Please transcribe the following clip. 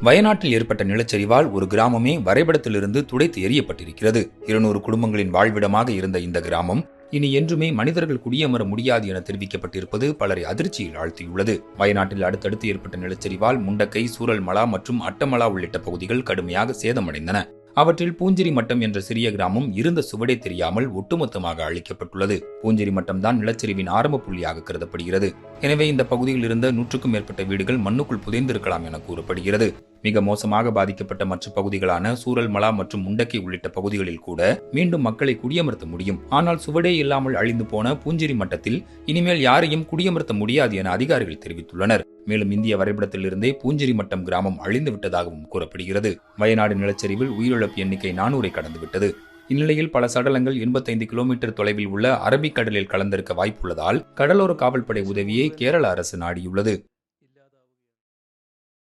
வயநாட்டில் ஏற்பட்ட நிலச்சரிவால் ஒரு கிராமமே வரைபடத்திலிருந்து துடைத்து எறியப்பட்டிருக்கிறது. 200 குடும்பங்களின் வாழ்விடமாக இருந்த இந்த கிராமம் இனி என்றுமே மனிதர்கள் குடியமர முடியாது என தெரிவிக்கப்பட்டிருப்பது பலரை அதிர்ச்சியில் ஆழ்த்தியுள்ளது. வயநாட்டில் அடுத்தடுத்து ஏற்பட்ட நிலச்சரிவால் முண்டக்கை, சூரல்மலா மற்றும் அட்டமலா உள்ளிட்ட பகுதிகள் கடுமையாக சேதமடைந்தன. அவற்றில் பூஞ்சேரி மட்டம் என்ற சிறிய கிராமம் இருந்த சுவடே தெரியாமல் ஒட்டுமொத்தமாக அழிக்கப்பட்டுள்ளது. பூஞ்சேரி மட்டம் தான் நிலச்சரிவின் ஆரம்ப புள்ளியாக கருதப்படுகிறது. எனவே இந்த பகுதியில் இருந்த 100க்கும் மேற்பட்ட வீடுகள் மண்ணுக்குள் புதைந்திருக்கலாம் என கூறப்படுகிறது. மிக மோசமாக பாதிக்கப்பட்ட மற்ற பகுதிகளான சூரல்மலா மற்றும் முண்டக்கை உள்ளிட்ட பகுதிகளில் கூட மீண்டும் மக்களை குடியமர்த்த முடியும். ஆனால் சுவடே இல்லாமல் அழிந்து போன பூஞ்சேரி மட்டத்தில் இனிமேல் யாரையும் குடியமர்த்த முடியாது என அதிகாரிகள் தெரிவித்துள்ளனர். மேலும் இந்திய வரைபடத்திலிருந்தே பூஞ்சேரி மட்டம் கிராமம் அழிந்து விட்டதாகவும் கூறப்படுகிறது. வயநாடு நிலச்சரிவில் உயிரிழப்பு எண்ணிக்கை 400 கடந்துவிட்டது. இந்நிலையில் பல சடலங்கள் 85 கிலோமீட்டர் தொலைவில் உள்ள அரபிக்கடலில் கலந்திருக்க வாய்ப்புள்ளதால் கடலோர காவல்படை உதவியை கேரள அரசு நாடியுள்ளது.